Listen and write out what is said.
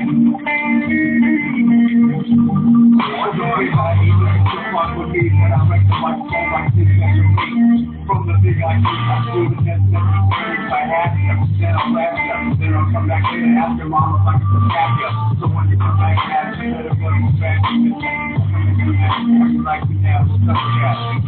From the big I do the necessary I have then I'll laugh then I'll come back in and ask your mom if I can come back up. So when you come back, ask you better go back. You like me now, so come back.